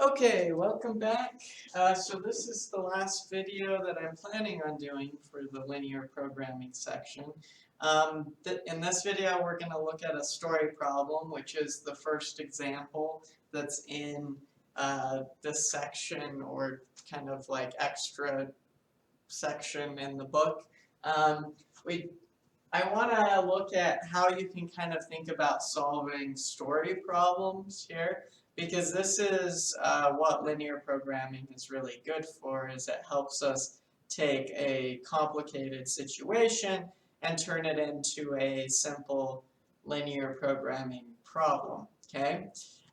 Okay, welcome back. So this is the last video that I'm planning on doing for the linear programming section. In this video, we're going to look at a story problem, which is the first example that's in this section or kind of like extra section in the book. Um, I want to look at how you can kind of think about solving story problems here, because this is what linear programming is really good for, is it helps us take a complicated situation and turn it into a simple linear programming problem, okay?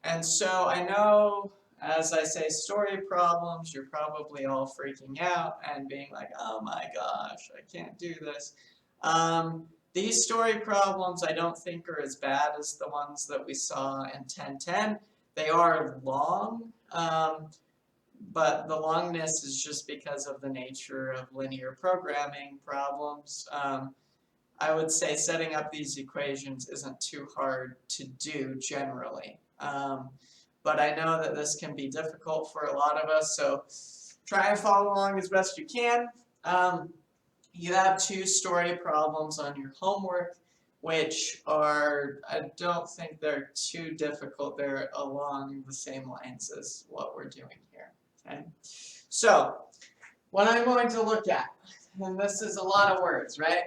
And so I know, as I say story problems, you're probably all freaking out and being like, oh my gosh, I can't do this. These story problems I don't think are as bad as the ones that we saw in 1010. They are long, but the longness is just because of the nature of linear programming problems. I would say setting up these equations isn't too hard to do generally. But I know that this can be difficult for a lot of us, so try and follow along as best you can. You have two story problems on your homework, which are, I don't think they're too difficult. They're along the same lines as what we're doing here, okay? So, what I'm going to look at, and this is a lot of words, right?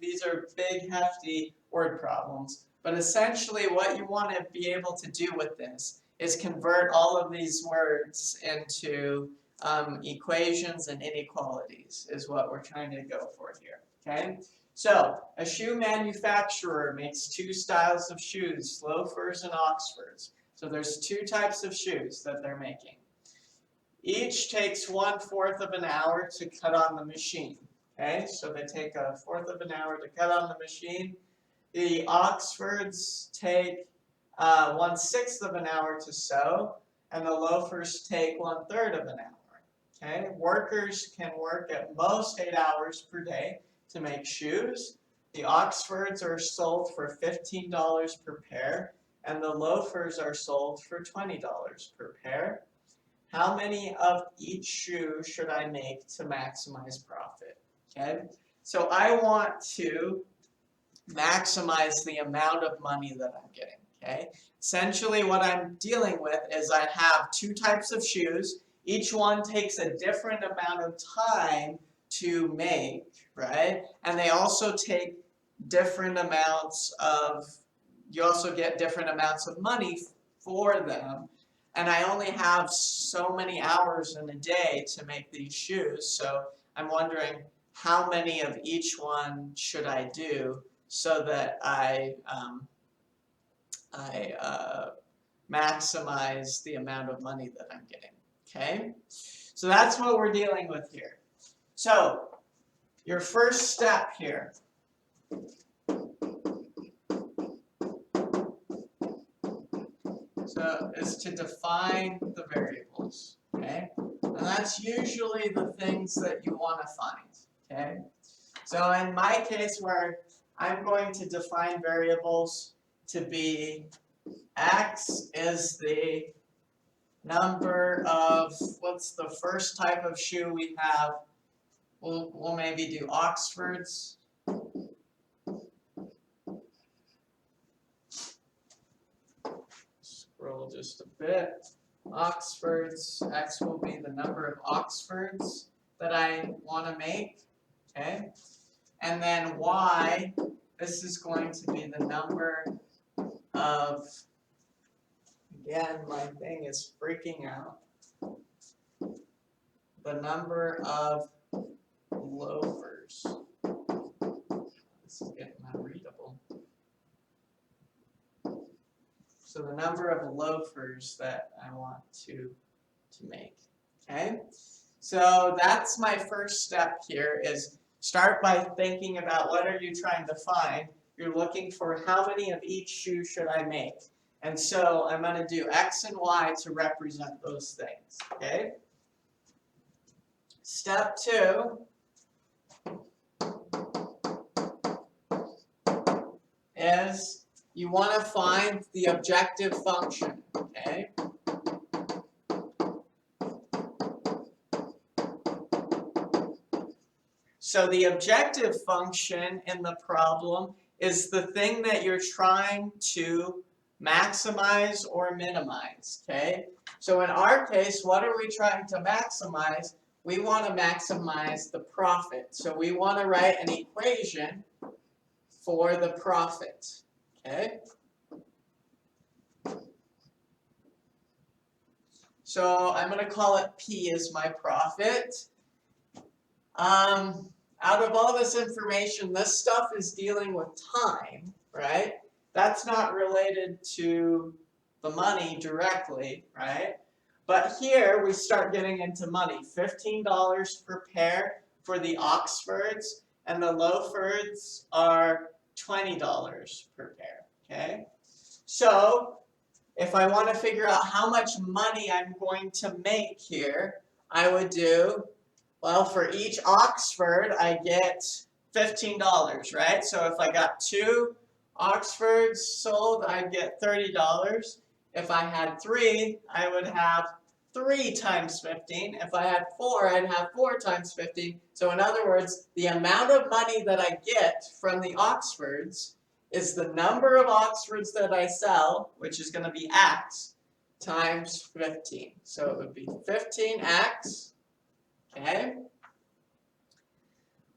These are big, hefty word problems, but essentially what you want to be able to do with this is convert all of these words into equations and inequalities is what we're trying to go for here, okay? So, a shoe manufacturer makes two styles of shoes, loafers and Oxfords. So there's two types of shoes that they're making. Each takes 1/4 of an hour to cut on the machine, okay? So they take 1/4 of an hour to cut on the machine. The Oxfords take 1/6 of an hour to sew, and the loafers take 1/3 of an hour. Okay, workers can work at most 8 hours per day to make shoes. The Oxfords are sold for $15 per pair, and the loafers are sold for $20 per pair. How many of each shoe should I make to maximize profit? Okay, so I want to maximize the amount of money that I'm getting. Okay, essentially what I'm dealing with is I have two types of shoes. Each one takes a different amount of time to make, right? And they also take different amounts of, you also get different amounts of money for them. And I only have so many hours in a day to make these shoes, so I'm wondering how many of each one should I do so that I maximize the amount of money that I'm getting. Okay, so that's what we're dealing with here. So your first step here is to define the variables. Okay, and that's usually the things that you want to find. Okay, so in my case, where I'm going to define variables to be x is the number of, what's the first type of shoe we have? We'll maybe do Oxfords. Scroll just a bit. Oxfords, x will be the number of Oxfords that I want to make, okay? And then y, this is going to be the number of, again, my thing is freaking out, the number of loafers. This is getting unreadable. So the number of loafers that I want to make, okay? So that's my first step here, is start by thinking about what are you trying to find. You're looking for how many of each shoe should I make. And so I'm going to do x and y to represent those things, okay? Step 2 is you want to find the objective function, okay? So the objective function in the problem is the thing that you're trying to maximize or minimize, okay? So in our case, what are we trying to maximize? We want to maximize the profit. So we want to write an equation for the profit, okay? So I'm going to call it P as my profit. Out of all this information, this stuff is dealing with time, right? That's not related to the money directly, right? But here we start getting into money. $15 per pair for the Oxfords, and the Loafords are $20 per pair, okay? So if I want to figure out how much money I'm going to make here, I would do, well, for each Oxford, I get $15, right? So if I got 2 Oxfords sold, I'd get $30. If I had 3, I would have 3 times 15. If I had 4, I'd have 4 times 15. So in other words, the amount of money that I get from the Oxfords is the number of Oxfords that I sell, which is going to be X, times 15. So it would be 15X, okay?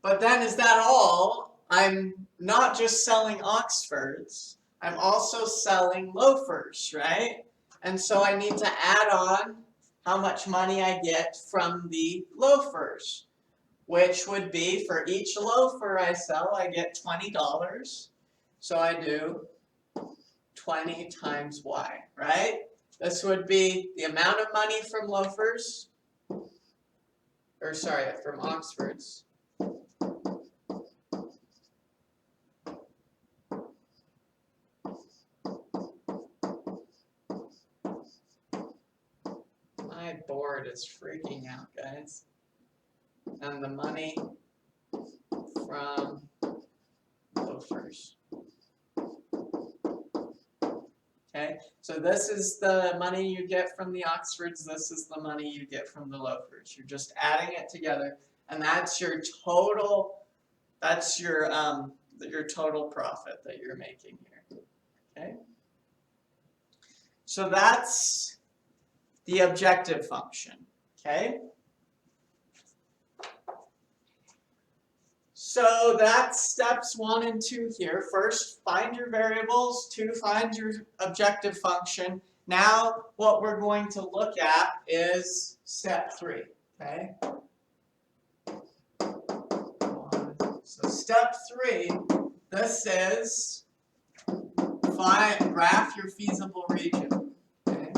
But then is that all? I'm not just selling Oxfords, I'm also selling loafers, right? And so I need to add on how much money I get from the loafers, which would be for each loafer I sell, I get $20. So I do 20 times Y, right? This would be the amount of money from loafers, or sorry, from Oxfords. My board is freaking out, guys. And the money from loafers. Okay, so this is the money you get from the Oxfords, this is the money you get from the loafers. You're just adding it together, and that's your total, that's your total profit that you're making here. Okay? So that's the objective function. Okay? So that's steps 1 and 2 here. First, find your variables. 2, find your objective function. Now, what we're going to look at is step 3. Okay? So step 3, this is graph your feasible region. Okay?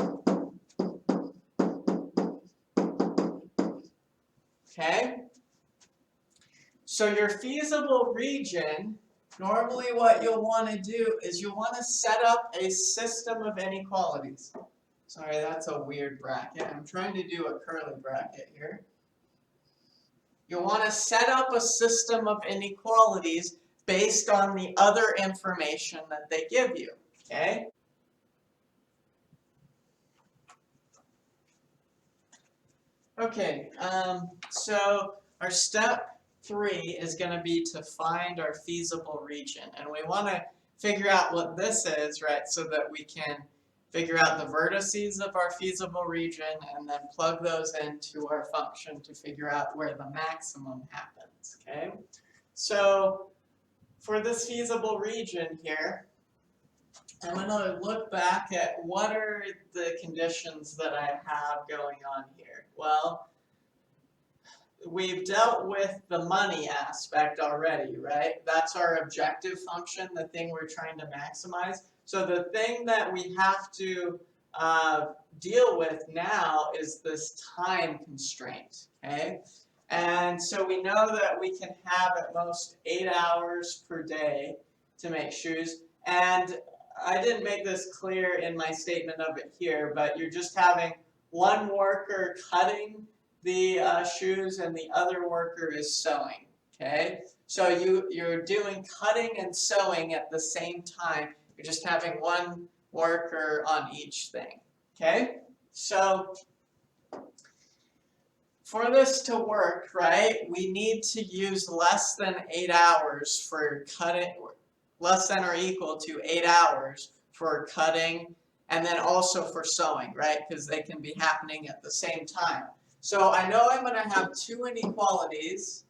Okay? So your feasible region, normally what you'll want to do is you'll want to set up a system of inequalities. Sorry, that's a weird bracket. I'm trying to do a curly bracket here. You'll want to set up a system of inequalities based on the other information that they give you. Okay? Okay, so our step 3 is going to be to find our feasible region, and we want to figure out what this is, right, so that we can figure out the vertices of our feasible region and then plug those into our function to figure out where the maximum happens, okay? So for this feasible region here, I'm going to look back at what are the conditions that I have going on here. Well, we've dealt with the money aspect already, right? That's our objective function, the thing we're trying to maximize. So the thing that we have to deal with now is this time constraint, okay? And so we know that we can have at most 8 hours per day to make shoes. And I didn't make this clear in my statement of it here, but you're just having one worker cutting the shoes and the other worker is sewing, okay? So you're doing cutting and sewing at the same time. You're just having one worker on each thing, okay? So for this to work, right, we need to use less than 8 hours for cutting, less than or equal to 8 hours for cutting, and then also for sewing, right, because they can be happening at the same time. So I know I'm going to have two inequalities.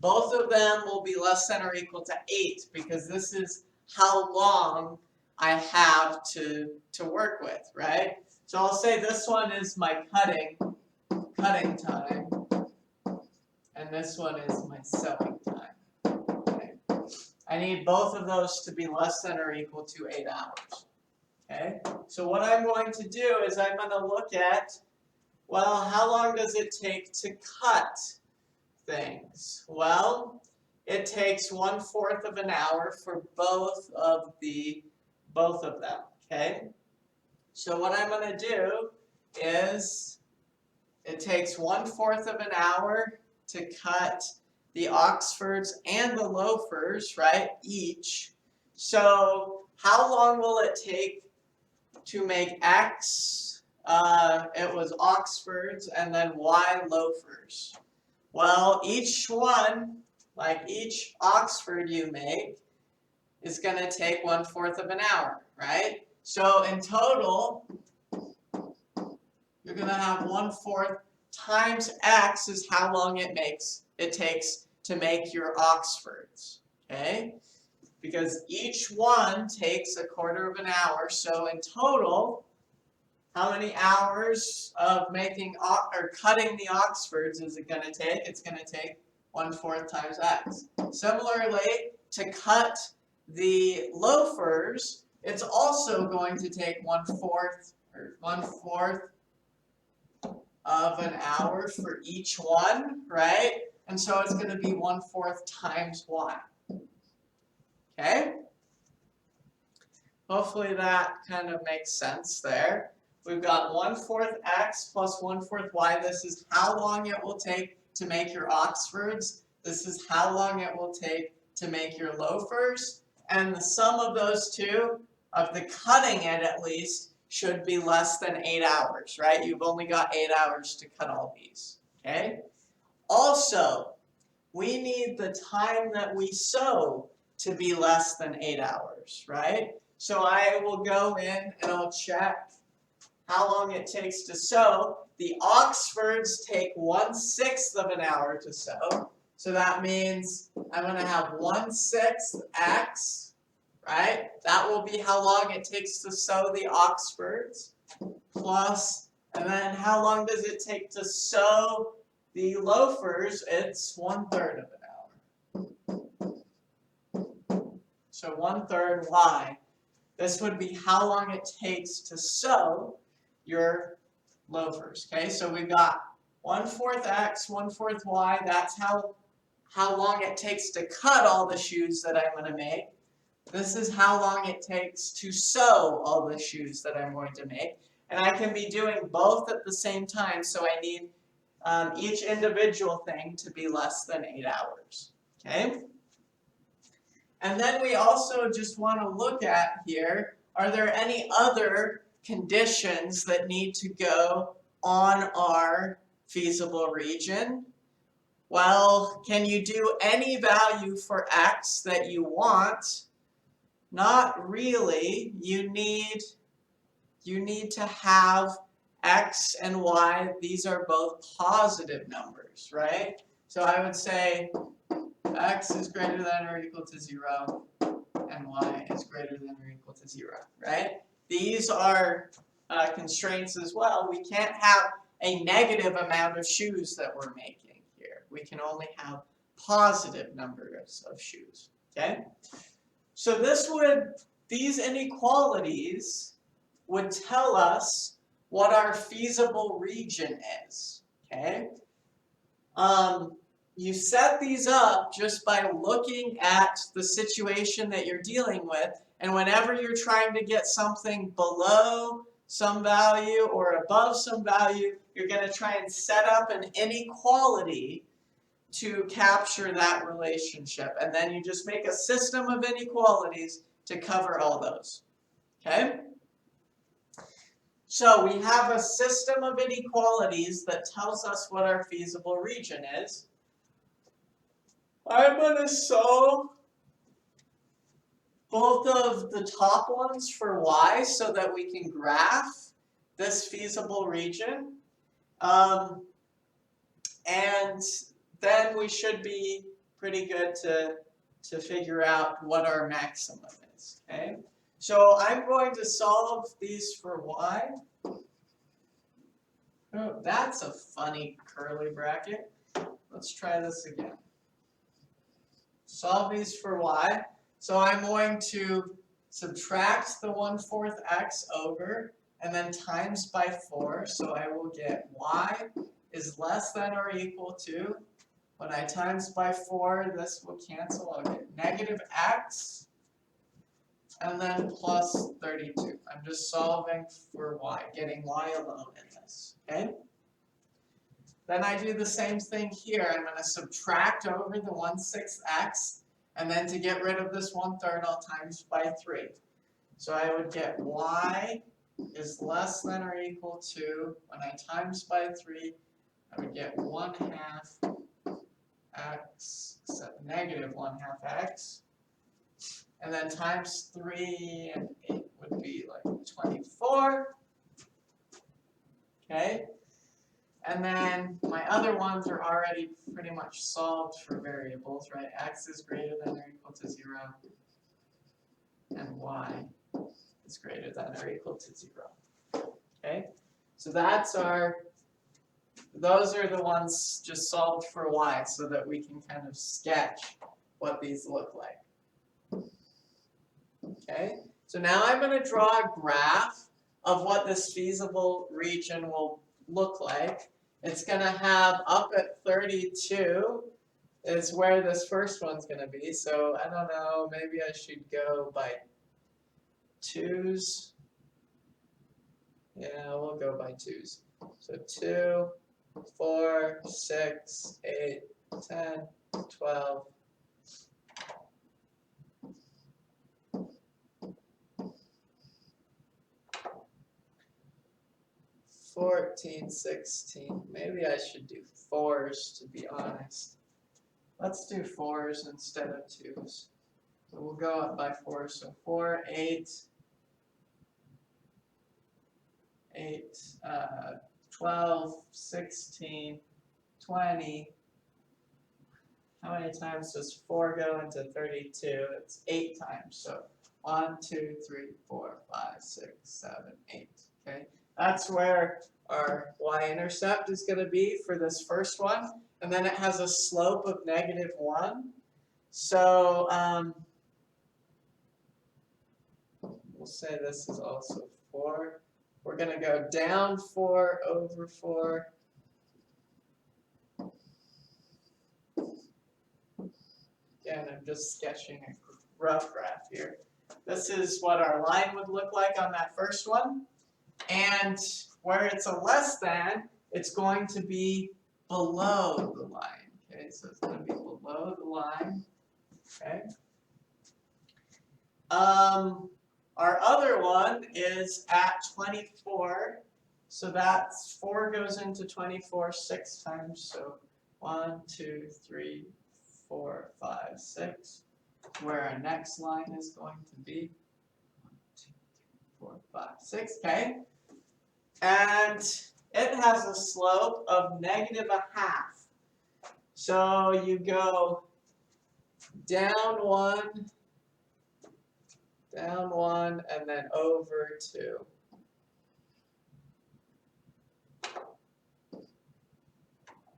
Both of them will be less than or equal to 8 because this is how long I have to work with, right? So I'll say this one is my cutting time, and this one is my sewing time. Okay? I need both of those to be less than or equal to 8 hours. Okay? So what I'm going to do is I'm going to look at, well, how long does it take to cut things? Well, it takes 1/4 of an hour for both of them. Okay? So what I'm going to do is it takes 1/4 of an hour to cut the Oxfords and the loafers, right, each. So how long will it take to make X? It was Oxfords and then Y loafers. Well, each one, like each Oxford you make, is going to take 1/4 of an hour, right? So in total, you're going to have 1/4 times X is how long it takes to make your Oxfords, okay? Because each one takes 1/4 of an hour, so in total, how many hours of making or cutting the Oxfords is it going to take? It's going to take 1/4 times X. Similarly, to cut the loafers, it's also going to take 1/4 of an hour for each one, right? And so it's going to be 1/4 times Y. Okay? Hopefully that kind of makes sense there. We've got 1/4 X plus 1/4 Y. This is how long it will take to make your Oxfords. This is how long it will take to make your loafers. And the sum of those two, of the cutting it at least, should be less than 8 hours, right? You've only got 8 hours to cut all these, okay? Also, we need the time that we sew to be less than 8 hours, right? So I will go in and I'll check how long it takes to sew. The Oxfords take 1/6 of an hour to sew. So that means I'm going to have 1/6 X, right? That will be how long it takes to sew the Oxfords, plus, and then how long does it take to sew the loafers? It's 1/3 of an hour. So 1/3 Y. This would be how long it takes to sew your loafers. Okay, so we've got 1/4 X, 1/4 Y. That's how long it takes to cut all the shoes that I'm going to make. This is how long it takes to sew all the shoes that I'm going to make. And I can be doing both at the same time, so I need each individual thing to be less than 8 hours. Okay? And then we also just want to look at here, are there any other conditions that need to go on our feasible region? Well, can you do any value for X that you want? Not really. You need to have X and Y. These are both positive numbers, right? So I would say X is greater than or equal to 0, and Y is greater than or equal to 0, right? These are constraints as well. We can't have a negative amount of shoes that we're making here. We can only have positive numbers of shoes, okay? So these inequalities would tell us what our feasible region is, okay? You set these up just by looking at the situation that you're dealing with, and whenever you're trying to get something below some value or above some value, you're going to try and set up an inequality to capture that relationship. And then you just make a system of inequalities to cover all those. Okay? So we have a system of inequalities that tells us what our feasible region is. I'm going to solve both of the top ones for y so that we can graph this feasible region. And then we should be pretty good to figure out what our maximum is, okay? So I'm going to solve these for y. Oh, that's a funny curly bracket. Let's try this again. Solve these for y. So I'm going to subtract the 1/4 x over and then times by 4. So I will get y is less than or equal to, when I times by 4, this will cancel. I'll get negative x and then plus 32. I'm just solving for y, getting y alone in this, okay? Then I do the same thing here. I'm going to subtract over the 1/6 x, and then to get rid of this 1/3, I'll times by 3. So I would get y is less than or equal to, when I times by 3, I would get 1/2 x, negative 1/2 x. And then times 3 and 8 would be like 24. Okay? And then my other ones are already pretty much solved for variables, right? X is greater than or equal to 0. And y is greater than or equal to 0. Okay? So those are the ones just solved for y so that we can kind of sketch what these look like. Okay? So now I'm going to draw a graph of what this feasible region will look like. It's going to have up at 32 is where this first one's going to be. So I don't know, maybe I should go by 2s. Yeah, we'll go by 2s. So 2, 4, 6, 8, 10, 12. 14, 16. Maybe I should do 4s to be honest. Let's do 4s instead of 2s. So we'll go up by 4. So 4, 8, 12, 16, 20. How many times does 4 go into 32? It's 8 times. So 1, 2, 3, 4, 5, 6, 7, 8. Okay. That's where our y-intercept is going to be for this first one. And then it has a slope of -1. So we'll say this is also 4. We're going to go down 4 over 4. Again, I'm just sketching a rough graph here. This is what our line would look like on that first one. And where it's a less than, it's going to be below the line. Okay, so it's going to be below the line. Okay. Our other one is at 24. So that's 4 goes into 24 6 times. So 1, 2, 3, 4, 5, 6. Where our next line is going to be 1, 2, 3, 4, 5, 6. Okay. And it has a slope of -0.5. So you go down 1, and then over 2.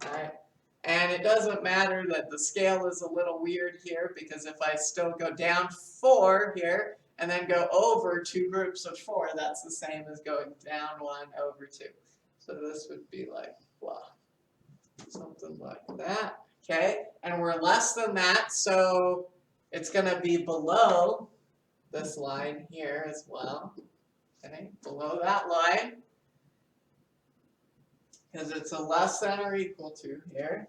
Alright. And it doesn't matter that the scale is a little weird here, because if I still go down 4 here, and then go over 2 groups of 4, that's the same as going down 1 over 2. So this would be like blah. Something like that. Okay, and we're less than that, so it's going to be below this line here as well. Okay, below that line, because it's a less than or equal to here.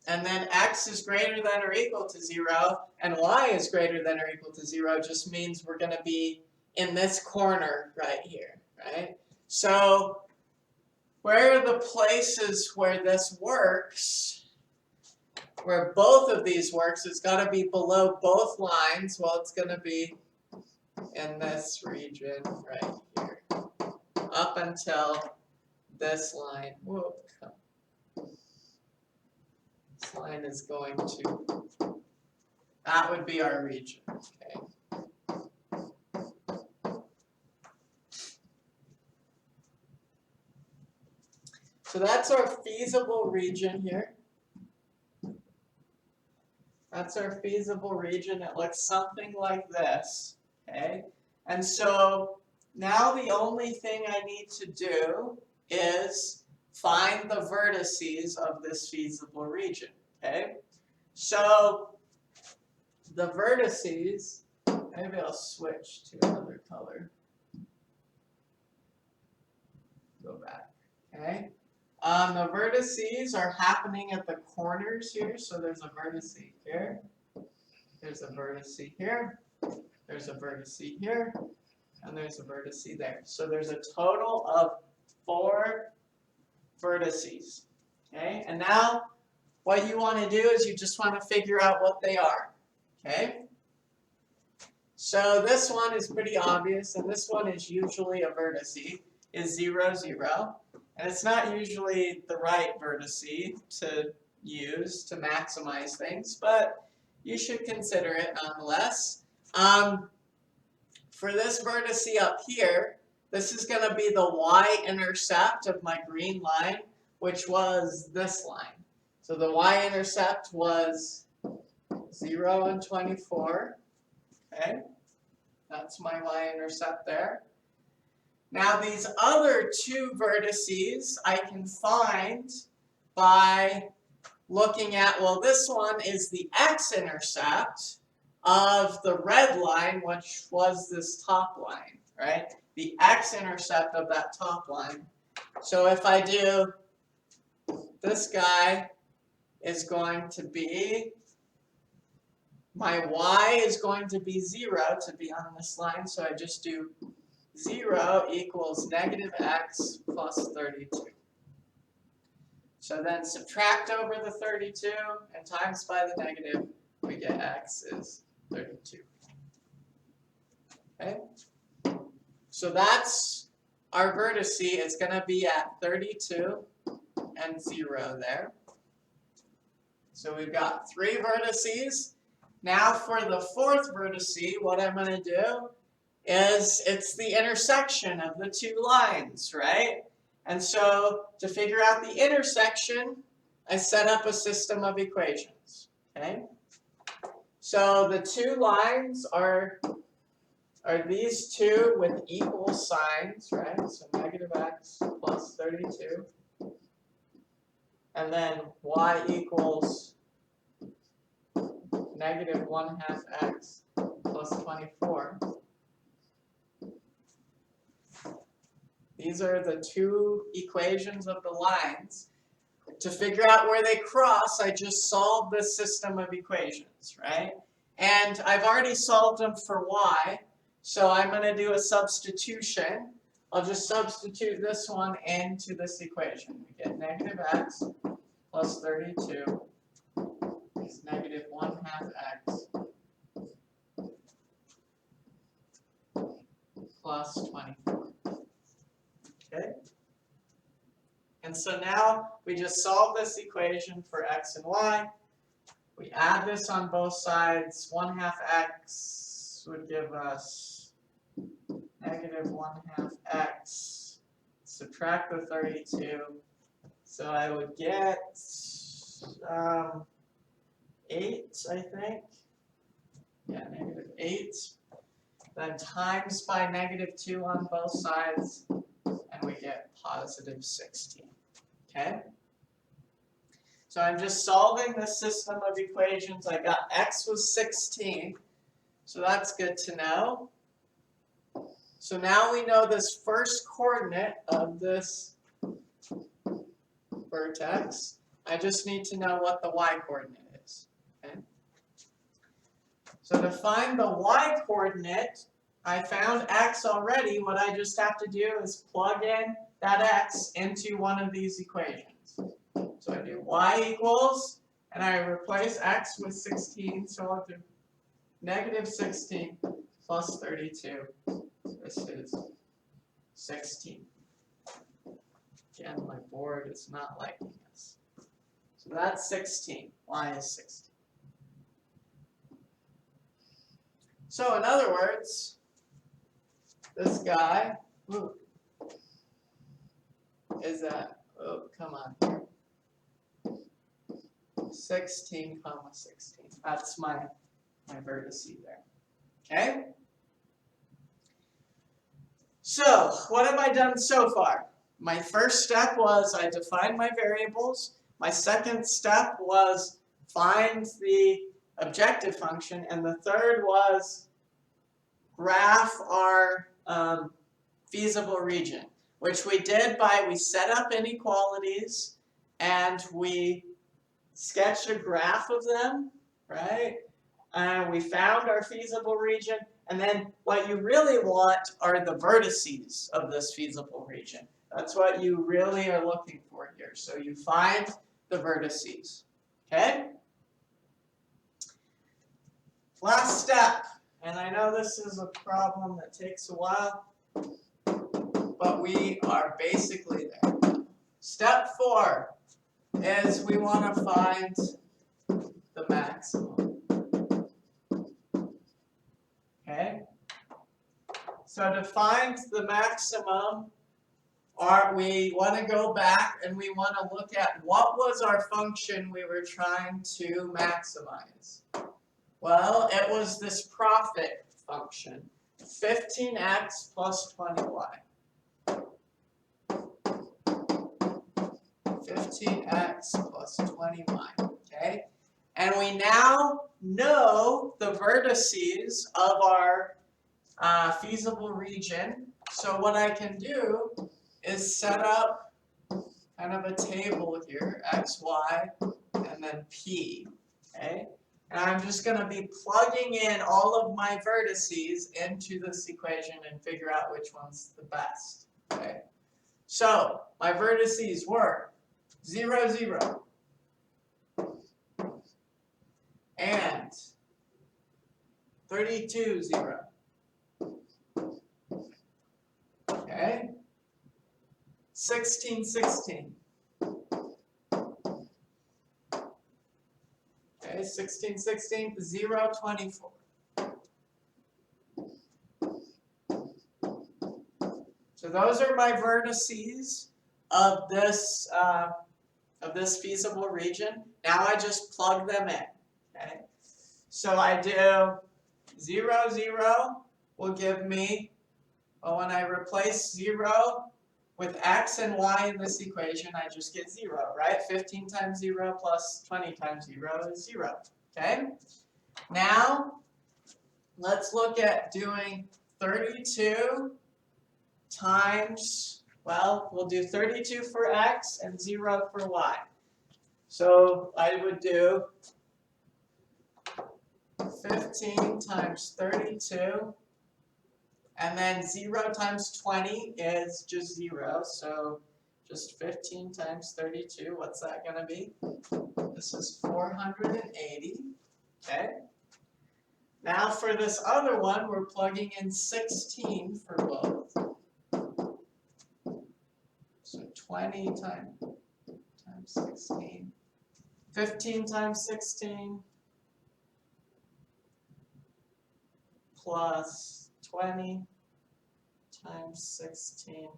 And then x is greater than or equal to 0, and y is greater than or equal to 0 just means we're going to be in this corner right here, right? So where are the places where this works, where both of these works? It's got to be below both lines. Well, it's going to be in this region right here, up until this line. Whoop. This line is going to, that would be our region. Okay. So that's our feasible region here. That's our feasible region. It looks something like this. Okay. And so now the only thing I need to do is find the vertices of this feasible region. Okay. So the vertices, maybe I'll switch to another color. Go back. Okay. The vertices are happening at the corners here. So there's a vertex here. There's a vertex here. There's a vertex here. And there's a vertex there. So there's a total of 4 vertices. Okay. And now what you want to do is you just want to figure out what they are. Okay. So this one is pretty obvious, and this one is usually a vertex, is 0, 0. And it's not usually the right vertex to use to maximize things, but you should consider it nonetheless. For this vertex up here, this is going to be the y-intercept of my green line, which was this line. So the y-intercept was 0 and 24. Okay, that's my y-intercept there. Now these other 2 vertices I can find by looking at, well, this one is the x-intercept of the red line, which was this top line, right? The x-intercept of that top line. So if I do, this guy is going to be, my y is going to be 0 to be on this line, so I just do 0 equals negative x plus 32. So then subtract over the 32 and times by the negative, we get x is 32. Okay? So that's our vertex. It's going to be at 32 and 0 there. So we've got 3 vertices. Now for the 4th vertex, what I'm going to do is it's the intersection of the 2 lines, right? And so to figure out the intersection, I set up a system of equations, okay? So the 2 lines are these 2 with equal signs, right? So negative x plus 32. And then y equals negative 1/2 x plus 24. These are the 2 equations of the lines. To figure out where they cross, I just solved this system of equations, right? And I've already solved them for y, so I'm going to do a substitution. I'll just substitute this one into this equation. We get negative x plus 32 is negative 1/2 x plus 24. Okay? And so now we just solve this equation for x and y. We add this on both sides. 1/2 x would give us negative 1/2 x. Subtract the 32. So I would get 8, I think. Yeah, negative 8. Then times by negative 2 on both sides. And we get positive 16. Okay? So I'm just solving this system of equations. I got x was 16. So that's good to know. So now we know this first coordinate of this vertex. I just need to know what the y coordinate is. Okay? So to find the y coordinate, I found x already. What I just have to do is plug in that x into one of these equations. So I do y equals, and I replace x with 16, so I'll do negative 16 plus 32. This is 16. Again, my board is not liking this. So that's 16. Y is 16. So in other words, this guy is at, oh, come on here, 16, 16. That's my vertice there. Okay? So, what have I done so far? My first step was I defined my variables. My second step was find the objective function. And the third was graph our feasible region, which we did by we set up inequalities and we sketched a graph of them, right? We found our feasible region, and then what you really want are the vertices of this feasible region. That's what you really are looking for here. So you find the vertices, okay? Last step, and I know this is a problem that takes a while, but we are basically there. Step 4 is we want to find the maximum. Okay? So to find the maximum, we want to go back and we want to look at what was our function we were trying to maximize. Well, it was this profit function, 15x plus 20y. 15x plus 20y, okay? And we now know the vertices of our feasible region. So what I can do is set up kind of a table here, x, y, and then p, okay? And I'm just going to be plugging in all of my vertices into this equation and figure out which one's the best, okay? So my vertices were 0, 0, and 32, 0. Okay? 16, 16. Okay, 16, 16, 0, 24. So those are my vertices of this feasible region. Now I just plug them in. Okay? So I do 0, 0 will give me, well, when I replace 0 with x and y in this equation, I just get 0, right? 15 times 0 plus 20 times 0 is 0, okay? Now, let's look at doing 32 times, well, we'll do 32 for x and 0 for y. So I would do 15 times 32, and then 0 times 20 is just 0, so just 15 times 32, what's that going to be? This is 480, okay? Now for this other one, we're plugging in 16 for both. So 20 times 16, 15 times 16, plus 20 times 16.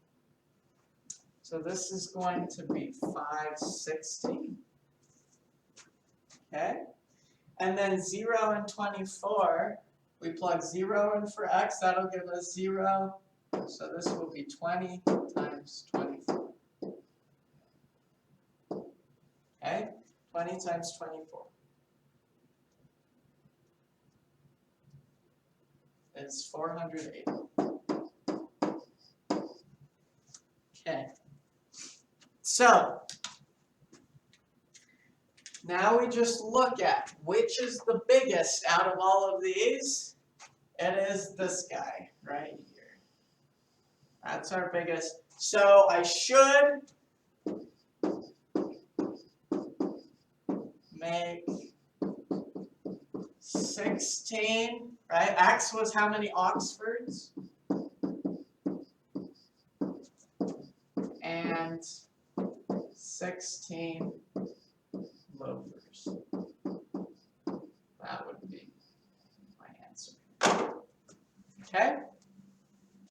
So this is going to be 560. Okay? And then 0 and 24, we plug 0 in for x, that'll give us 0. So this will be 20 times 24. Okay? 20 times 24. It's 480. Okay. So, now we just look at which is the biggest out of all of these. It is this guy right here. That's our biggest. So I should make 16, right? X was how many Oxfords? And 16 loafers. That would be my answer. Okay?